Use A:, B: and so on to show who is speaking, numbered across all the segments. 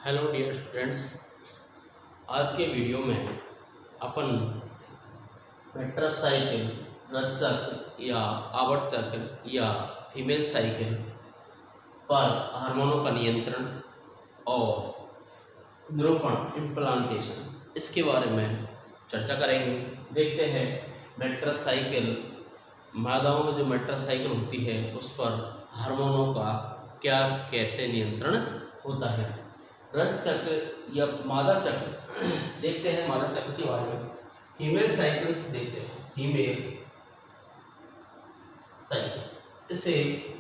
A: Hello dear students. आज के video में अपन मेट्रस साइकिल, रथ चक्र या आवर्त चक्र या फीमेल साइकिल पर हार्मोनों का नियंत्रण और निरूपण इम्प्लांटेशन इसके बारे में चर्चा करेंगे। देखते हैं मेट्रस साइकिल, मादाओं में जो मेट्रस साइकिल होती है उस पर हार्मोनों का क्या कैसे नियंत्रण होता है। रथ चक्र या मादा चक्र देखते हैं। मादा चक्र के बारे में फीमेल साइकिल्स देखते हैं। फीमेल साइकिल इसे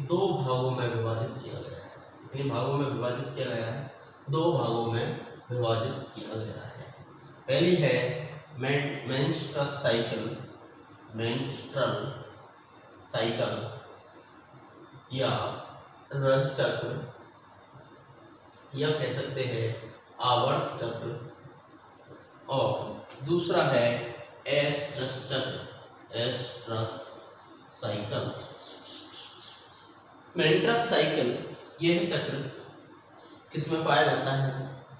A: दो भागों में विभाजित किया गया है। कितने भागों में विभाजित किया गया है? दो भागों में विभाजित किया गया है। पहली है मेंस्ट्रुअल साइकिल, मेंस्ट्रुअल साइकिल या रथ चक्र या कह सकते हैं आवर्त चक्र, और दूसरा है एस्ट्रस चक्र, एस्ट्रस साइकिल। मेंट्रस साइकिल यह चक्र किसमें पाया जाता है?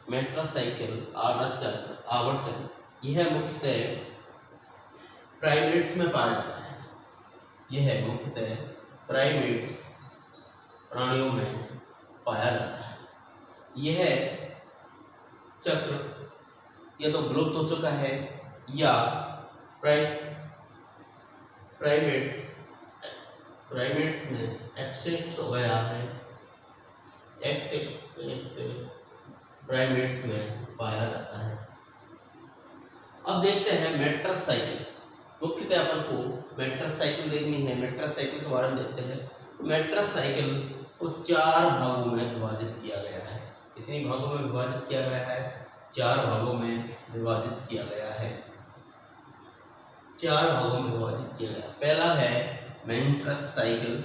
A: मेंट्रस साइकिल, आवर्त चक्र, आवर्त चक्र यह मुख्यतः प्राइमेट्स में पाया जाता है। यह मुख्यतः प्राइमेट्स प्राणियों में पाया जाता है। यह चक्र या तो विलुप्त हो चुका है या प्राइमेट्स में एक्सेप्ट हो गया है, प्राइमेट्स में पाया जाता है। अब देखते हैं मेट्रस साइकिल। मुख्यतः अपन को मेट्रस साइकिल देखनी है। मेट्रस साइकिल के बारे में देखते हैं। मेट्रस साइकिल को चार भागों में विभाजित किया गया है। कितने भागों में विभाजित किया गया है? चार भागों में विभाजित किया गया है। चार भागों में विभाजित किया गया। पहला है मेंट्रस साइकिल,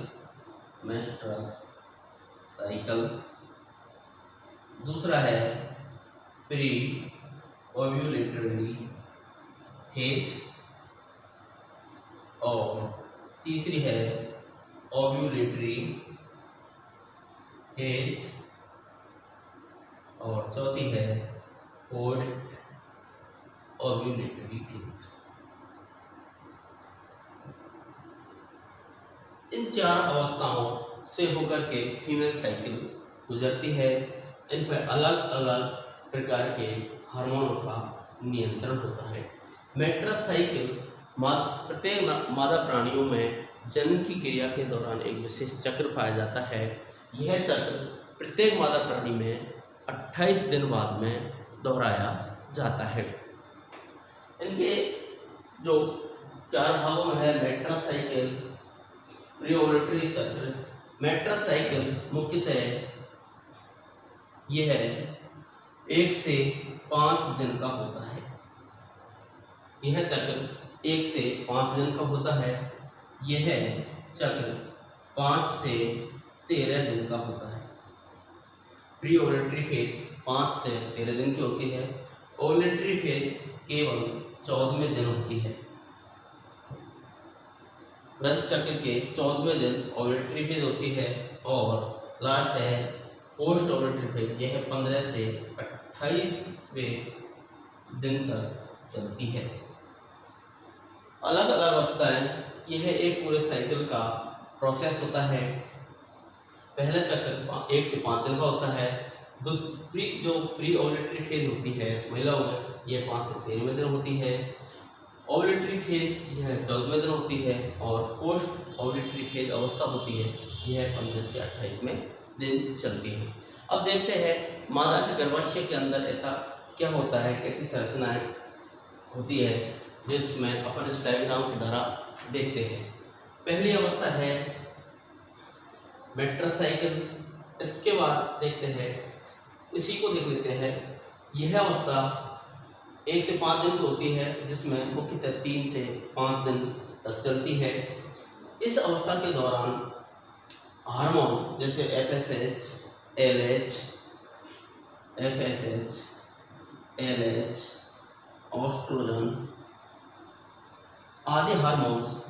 A: मेंस्ट्रुअस साइकिल। दूसरा है प्री ओव्यूलेटरी फेज, और तीसरी है ओव्यूलेटरी फेज, और चौथी है पोस्ट ओव्यूलेटरी फेज। इन चार अवस्थाओं से होकर के फीमेल साइकिल गुजरती है। इन पर अलग अलग प्रकार के हार्मोनों का नियंत्रण होता है। मेट्रस साइकिल प्रत्येक मादा प्राणियों में जन्म की क्रिया के दौरान एक विशेष चक्र पाया जाता है। यह चक्र प्रत्येक मादा प्राणी में 28 दिन बाद में दोहराया जाता है। इनके जो चार भागों में है मेट्रस साइकिल, प्री ओव्यूलेटरी चक्र। मेट्रस साइकिल मुख्यतः यह 1 से 5 दिन का होता है। यह चक्र 1 से 5 दिन का होता है। यह चक्र 5 से 13 दिन का होता है। प्री ओव्यूलेटरी फेज 5 से 13 दिन की होती है। ओव्यूलेटरी फेज केवल 14वें दिन होती है। रथ चक्र के 14वें दिन ओव्यूलेटरी फेज होती है, और लास्ट है पोस्ट ओव्यूलेटरी फेज। यह 15 से 28वें दिन तक चलती है। अलग अलग अवस्थाएं, यह एक पूरे साइकिल का प्रोसेस होता है। पहला चक्र 1 से 5 दिन का होता है। जो प्री ओव्यूलेटरी फेज होती है महिलाओं में, यह 5 से 13वें दिन होती है। ओव्यूलेटरी फेज यह 14वें दिन होती है, और पोस्ट ओव्यूलेटरी फेज अवस्था होती है, यह 15 से 28वें दिन चलती है। अब देखते हैं मादा के गर्भाशय के अंदर ऐसा क्या होता है, कैसी संरचनाएं होती है, जिसमें अपन इस डायग्राम के द्वारा देखते हैं। पहली अवस्था है मेट्रस साइकिल। इसके बाद देखते हैं, इसी को देख लेते हैं। यह अवस्था 1 से 5 दिन की होती है, जिसमें मुख्यतः 3 से 5 दिन तक चलती है। इस अवस्था के दौरान हार्मोन जैसे FSH, LH, FSH, LH, oestrogen आदि हार्मोन्स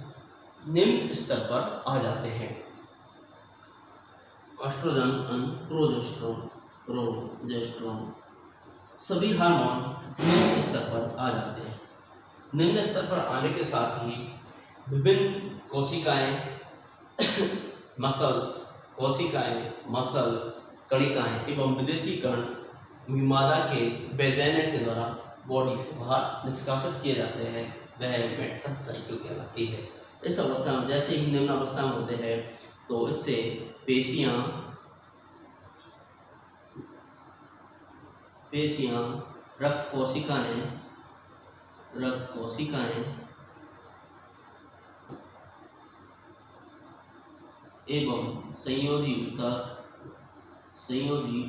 A: निम्न स्तर पर आ जाते हैं। एस्ट्रोजन एंड प्रोजेस्टेरोन प्रोजेस्टेरोन, सभी हार्मोन निम्न स्तर पर आ जाते हैं। निम्न स्तर पर आने के साथ ही विभिन्न कोशिकाएं मसल्स, कणिकाएं एवं विदेशी कण मादा के वेजाइना के द्वारा बॉडी से बाहर निष्कासित किए जाते हैं, वह मेट्रस साइकिल कहलाती है। इस अवस्था में जैसे ही निम्न अवस्था में होते हैं तो इससे पेशियां, रक्त कोशिकाएं एवं संयोजी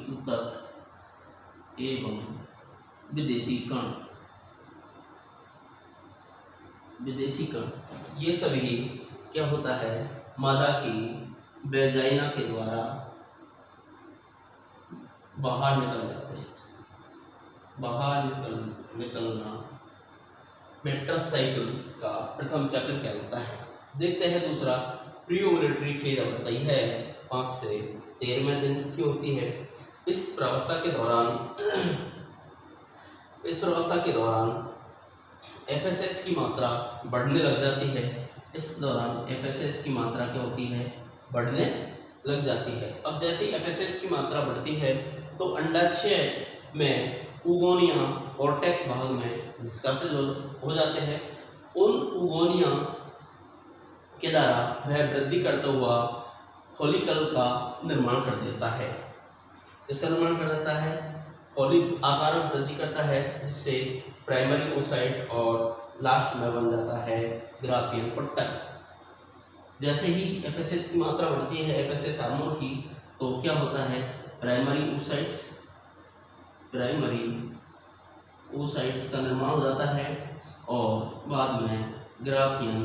A: ऊतक एवं विदेशी कण ये सभी क्या होता है, मादा की वेजाइना के द्वारा बाहर निकल जाते हैं। बाहर निकलना मेट्रस साइकिल का प्रथम चक्र कहलाता है। देखते हैं दूसरा प्री ओव्यूलेटरी फेज अवस्था, यह है 5 से 13वें दिन की होती है। इस प्रवस्था के दौरान FSH की मात्रा बढ़ने लग जाती है। इस दौरान FSH की मात्रा क्या होती है, बढ़ने लग जाती है। अब जैसे ही FSH की मात्रा बढ़ती है तो अंडाशय में उगोनिया कॉर्टेक्स भाग में निष्कासित हो जाते हैं। उन उगोनिया के द्वारा वह वृद्धि करता हुआ फॉलिकल का निर्माण कर देता है। इसका निर्माण कर देता है, फॉलिक आकार में वृद्धि करता है, जिससे प्राइमरी ओसाइट और लास्ट में बन जाता है ग्राफियन पट्टन। जैसे ही FSH की मात्रा बढ़ती है FSH हार्मोन की, तो क्या होता है, प्राइमरी ओसाइट्स का निर्माण हो जाता है और बाद में ग्राफियन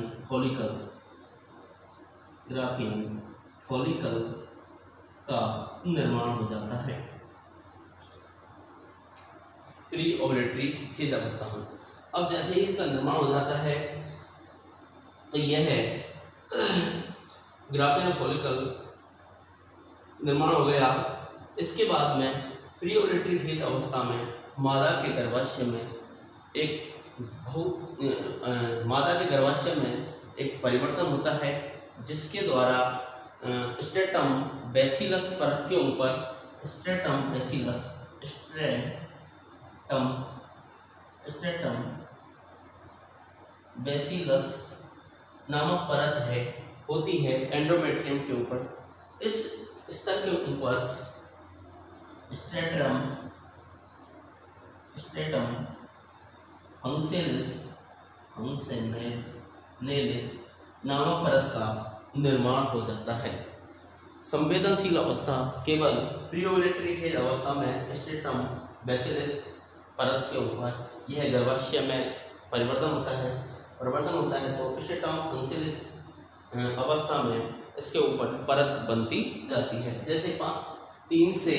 A: फॉलिकल का निर्माण हो जाता है प्री ओव्यूलेटरी फेज अवस्था में। अब जैसे ही इसका निर्माण हो जाता है तो यह है ग्राफियन फॉलिकल निर्माण हो गया। इसके बाद में प्री ओव्यूलेटरी फेज अवस्था में मादा के गर्भाशय में एक परिवर्तन होता है, जिसके द्वारा स्ट्रेटम बेसिलस परत के ऊपर स्ट्रेटम बेसिलस नामक परत होती है एंडोमेट्रियम के ऊपर। इस स्तर के ऊपर स्ट्रेटम फंक्शनेलिस नामक परत का निर्माण हो जाता है। संवेदनशील अवस्था केवल प्री ओव्यूलेटरी फेज अवस्था में स्ट्रेटम बेसिलस परत के ऊपर यह गर्भाशय में परिवर्तन होता है तो स्ट्रेटम फंक्शनेलिस अवस्था में इसके ऊपर परत बनती जाती है। जैसे 1 से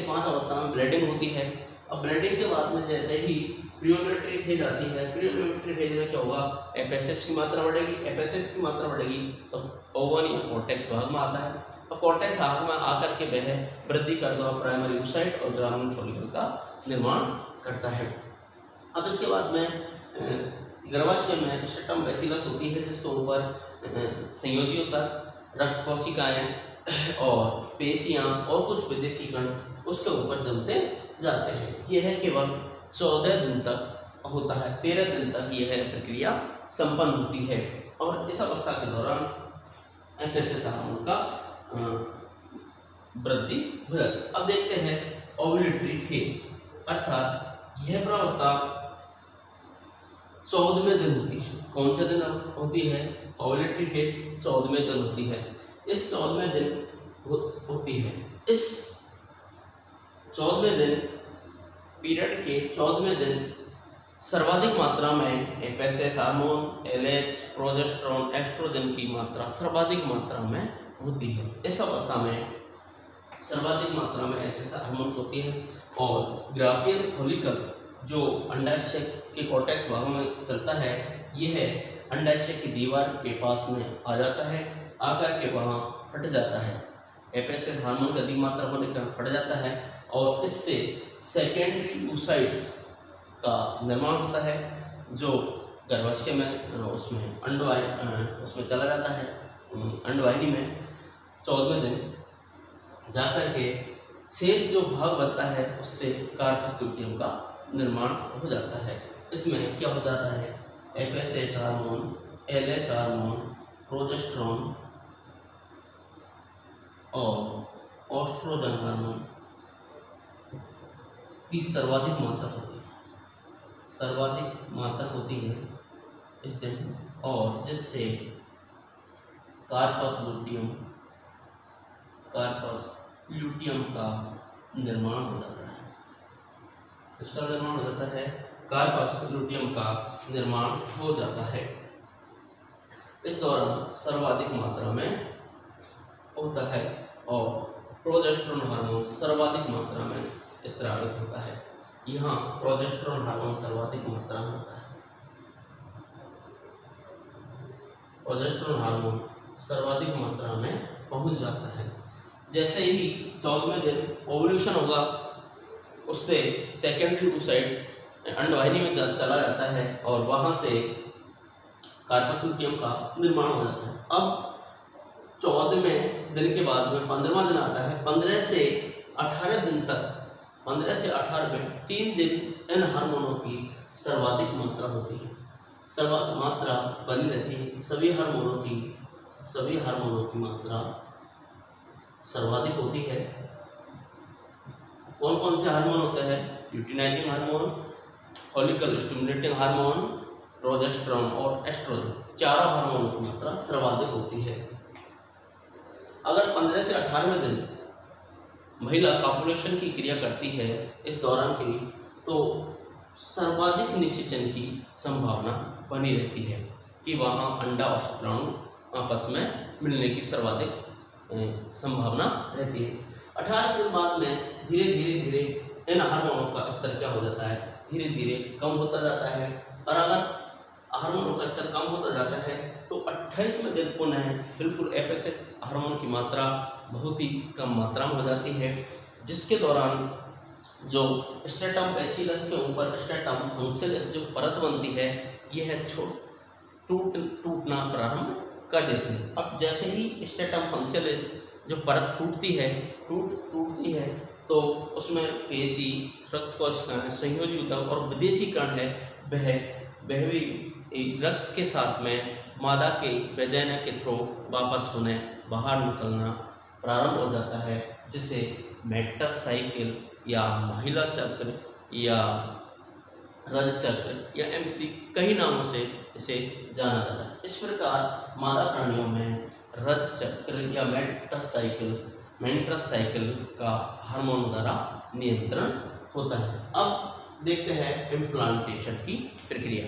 A: 5 अवस्था में ब्लीडिंग होती है। अब ब्लीडिंग के बाद में जैसे ही प्री ओव्यूलेटरी फेज आती है, प्री ओव्यूलेटरी फेज में क्या होगा, FSH की मात्रा बढ़ेगी तो ओवोनिया कॉर्टेक्स भाग में आता है। अब कॉर्टेक्स भाग में आकर के वह वृद्धि करता हुआ प्राइमरी ओसाइट और ग्रामीण फॉलिकल का निर्माण करता है। अब इसके बाद में गर्भाशय में स्ट्रेटम बेसिलस होती है, जिसके ऊपर संयोजी ऊतक, रक्त कोशिकाएं और पेशियां और कुछ विदेशी कण उसके ऊपर जमते जाते हैं। यह केवल 14 दिन तक होता है, 13 दिन तक यह प्रक्रिया संपन्न होती है और इस अवस्था के दौरान FSH हार्मोन का वृद्धि हो जाती है। अब देखते हैं ओव्यूलेटरी फेज, अर्थात यह प्रावस्था 14वें दिन होती है। कौन से दिन होती है, ओव्यूलेटरी फेज 14वें दिन होती है। इस 14वें दिन होती है, इस 14वें दिन पीरियड के 14वें दिन सर्वाधिक मात्रा में FSH hormone, LH, progesterone, oestrogen की मात्रा सर्वाधिक मात्रा में होती है। इस अवस्था में सर्वाधिक मात्रा में FSH हार्मोन होती है और ग्राफियन फॉलिकल जो अंडाशय के कॉर्टेक्स भाग में चलता है, यह अंडाशय की दीवार के पास में आ जाता है, आकर के वहाँ फट जाता है FSH हार्मोन की अधिक मात्रा होने के कारण फट जाता है और इससे सेकेंडरी oocytes का निर्माण होता है जो गर्भाशय में उसमें उसमें चला जाता है अंडवाहिनी में 14वें दिन जाकर के शेष जो भाग बचता है उससे कार्पस लुटियम का निर्माण हो जाता है। इसमें क्या हो जाता है, FSH hormone, LH hormone, progesterone और ओस्ट्रोजन हार्मोन की सर्वाधिक मात्रा होती है इस दिन, और जिससे कार्पस ल्यूटियम का निर्माण हो जाता है। इसका निर्माण हो जाता है, कार्पस ल्यूटियम का निर्माण हो जाता है। इस दौरान सर्वाधिक मात्रा में होता है और प्रोजेस्टेरोन हार्मोन सर्वाधिक मात्रा में स्रावित होता है। यहाँ प्रोजेस्टेरोन हार्मोन सर्वाधिक मात्रा में होता है। प्रोजेस्टेरोन हार्मोन सर्वाधिक मात्रा में पहुंच जाता है। जैसे ही 14वें दिन ओवुलेशन होगा उससे सेकेंडरी oocyte अंडवाहिनी में चला जाता है और वहां से कार्पस लुटियम का निर्माण हो जाता है। अब 14वें दिन के बाद में 15वां दिन आता है। 15 से 18 दिन तक 15 से 18 में 3 दिन इन हार्मोनों की सर्वाधिक मात्रा होती है, सर्वाधिक मात्रा बनी रहती है। सभी हार्मोनों की मात्रा सर्वाधिक होती है। कौन कौन से हार्मोन होते हैं, luteinizing hormone, follicle stimulating hormone, progesterone और एस्ट्रोजन, चारों हार्मोनों की मात्रा सर्वाधिक होती है। अगर 15 से 18वें दिन महिला कॉपुलेशन की क्रिया करती है इस दौरान की, तो सर्वाधिक निषेचन की संभावना बनी रहती है कि वहाँ अंडा और शुक्राणु आपस में मिलने की सर्वाधिक संभावना रहती है। 18 दिन बाद में धीरे धीरे इन हार्मोनों का स्तर क्या हो जाता है, धीरे धीरे कम होता जाता है। और अगर हार्मोनों का स्तर कम होता जाता है तो 28वें दिन पुनः बिल्कुल FSH हार्मोन की मात्रा बहुत ही कम मात्रा में हो जाती है, जिसके दौरान जो स्ट्रेटम बैसिलस के ऊपर स्ट्रेटम फंक्शनस जो परत बनती है यह टूटना प्रारंभ कर देती है। अब जैसे ही स्ट्रेटम फंक्शनस जो परत टूटती है तो उसमें पेशी, रक्त कोशिकाएं, संयोजी ऊतक और विदेशी कण है वह भी रक्त के साथ में मादा के वेजाइना के थ्रू वापस बाहर निकलना प्रारंभ हो जाता है, जिसे मेटर साइकिल या महिला चक्र या रज चक्र या MC कई नामों से इसे जाना जाता है। इस प्रकार मादा प्राणियों में रज चक्र या मेंट्रस साइकिल का हार्मोन द्वारा नियंत्रण होता है। अब देखते हैं इम्प्लांटेशन की प्रक्रिया।